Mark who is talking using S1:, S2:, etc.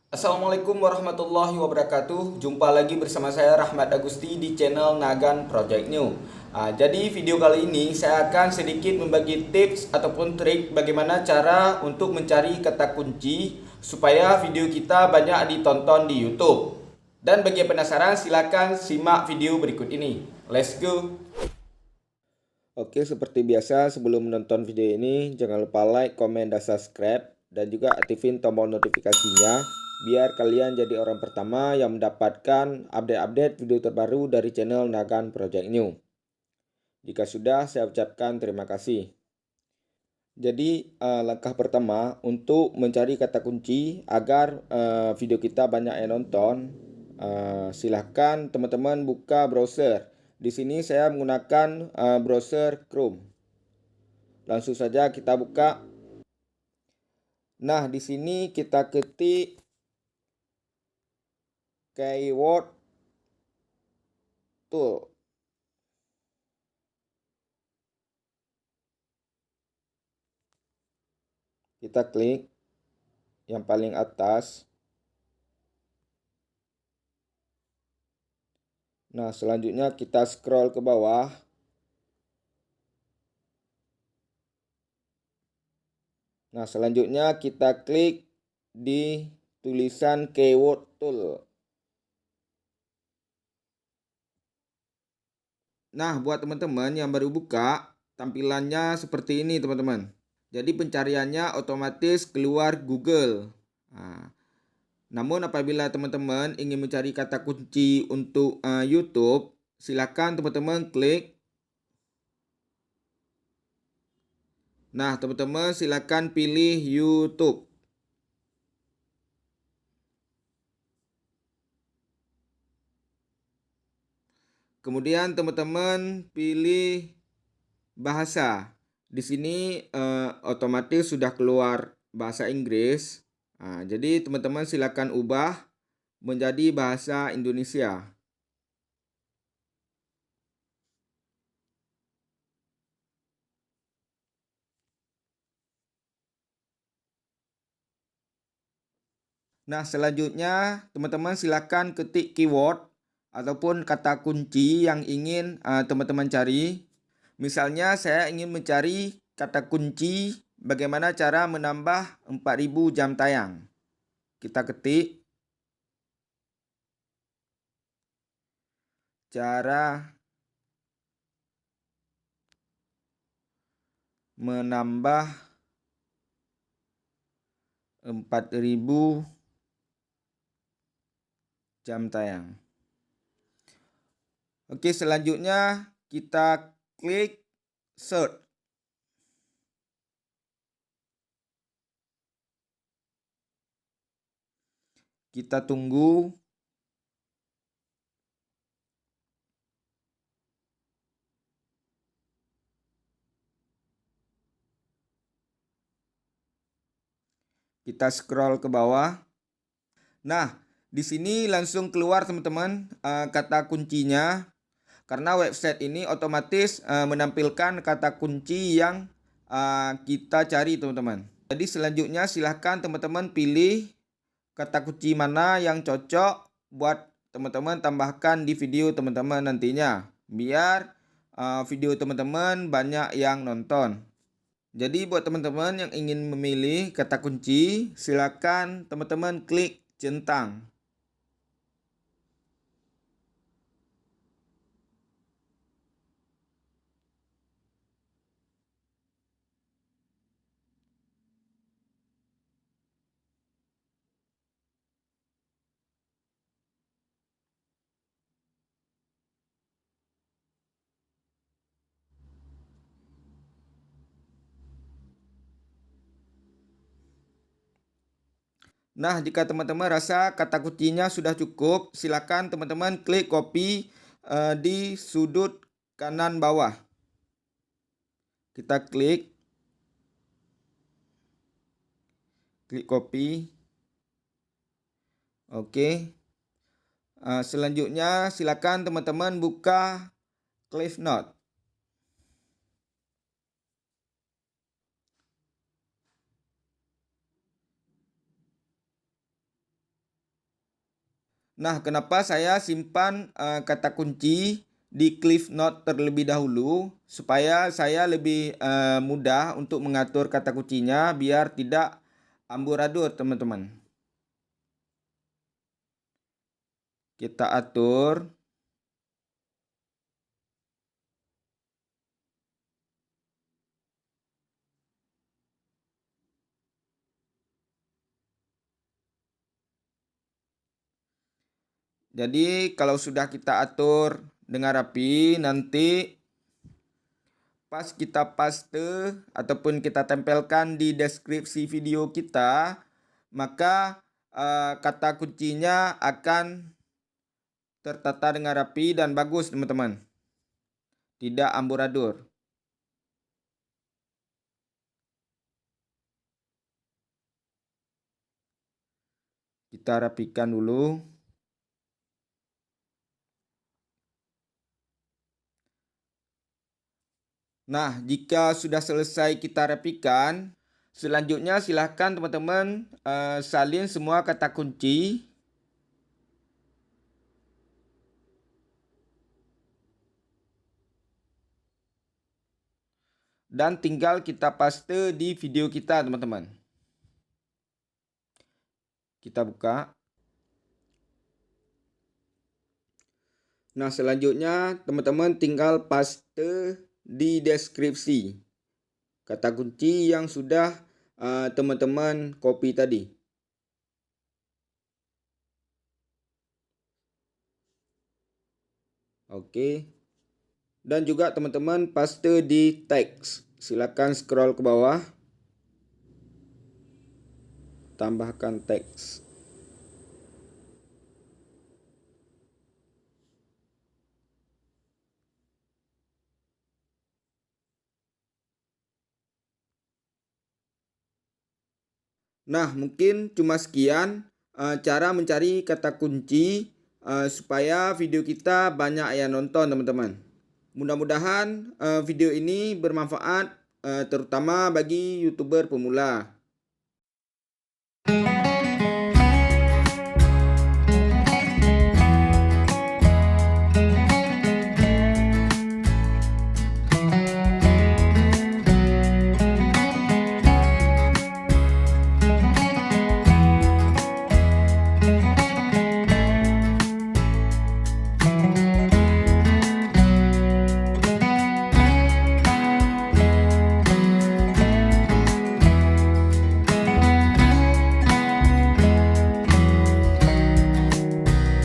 S1: Assalamualaikum warahmatullahi wabarakatuh. Jumpa lagi bersama saya Rahmat Agusti di channel Nagan Project New. Jadi video kali ini saya akan sedikit membagi tips ataupun trik bagaimana cara untuk mencari kata kunci supaya video kita banyak ditonton di YouTube. Dan bagi yang penasaran silakan simak video berikut ini. Let's go. Oke, seperti biasa sebelum menonton video ini jangan lupa like, komen, dan subscribe dan juga aktifin tombol notifikasinya biar kalian jadi orang pertama yang mendapatkan update-update video terbaru dari channel Nagan Project New. Jika sudah, saya ucapkan terima kasih. Jadi langkah pertama untuk mencari kata kunci agar video kita banyak yang nonton, silahkan teman-teman buka browser. Di sini saya menggunakan browser Chrome. Langsung saja kita buka. Nah, di sini kita ketik keyword tool. Kita klik yang paling atas. Nah, selanjutnya kita scroll ke bawah. Nah, selanjutnya kita klik di tulisan keyword tool. Nah, buat teman-teman yang baru buka, tampilannya seperti ini, teman-teman. Jadi pencariannya otomatis keluar Google. Namun apabila teman-teman ingin mencari kata kunci untuk YouTube, silakan teman-teman klik. Nah, teman-teman silakan pilih YouTube. Kemudian teman-teman pilih bahasa. Di sini otomatis sudah keluar bahasa Inggris. Jadi teman-teman silakan ubah menjadi bahasa Indonesia. Nah, selanjutnya teman-teman silakan ketik keyword ataupun kata kunci yang ingin teman-teman cari. Misalnya saya ingin mencari kata kunci bagaimana cara menambah 4000 jam tayang. Kita ketik cara menambah 4000 jam tayang. Oke, selanjutnya kita klik search. Kita tunggu. Kita scroll ke bawah. Nah, di sini langsung keluar teman-teman kata kuncinya. Karena website ini otomatis menampilkan kata kunci yang kita cari teman-teman. Jadi selanjutnya silahkan teman-teman pilih kata kunci mana yang cocok buat teman-teman tambahkan di video teman-teman nantinya. Biar video teman-teman banyak yang nonton. Jadi buat teman-teman yang ingin memilih kata kunci, silakan teman-teman klik centang. Nah, jika teman-teman rasa kata kuncinya sudah cukup, silakan teman-teman klik copy di sudut kanan bawah. Kita klik copy. Oke. Selanjutnya silakan teman-teman buka Cliff Note. Nah, kenapa saya simpan kata kunci di Cliff Note terlebih dahulu supaya saya lebih mudah untuk mengatur kata kuncinya biar tidak amburadul, teman-teman. Kita atur. Jadi kalau sudah kita atur dengan rapi, nanti pas kita paste ataupun kita tempelkan di deskripsi video kita, maka kata kuncinya akan tertata dengan rapi dan bagus, teman-teman. Tidak amburadul. Kita rapikan dulu. Nah, jika sudah selesai kita rapikan, selanjutnya silahkan teman-teman salin semua kata kunci. Dan tinggal kita paste di video kita, teman-teman. Kita buka. Nah, selanjutnya teman-teman tinggal paste di deskripsi kata kunci yang sudah teman-teman copy tadi. Oke. Dan juga teman-teman paste di teks. Silakan scroll ke bawah. Tambahkan teks. Nah, mungkin cuma sekian cara mencari kata kunci supaya video kita banyak yang nonton, teman-teman. Mudah-mudahan video ini bermanfaat terutama bagi YouTuber pemula.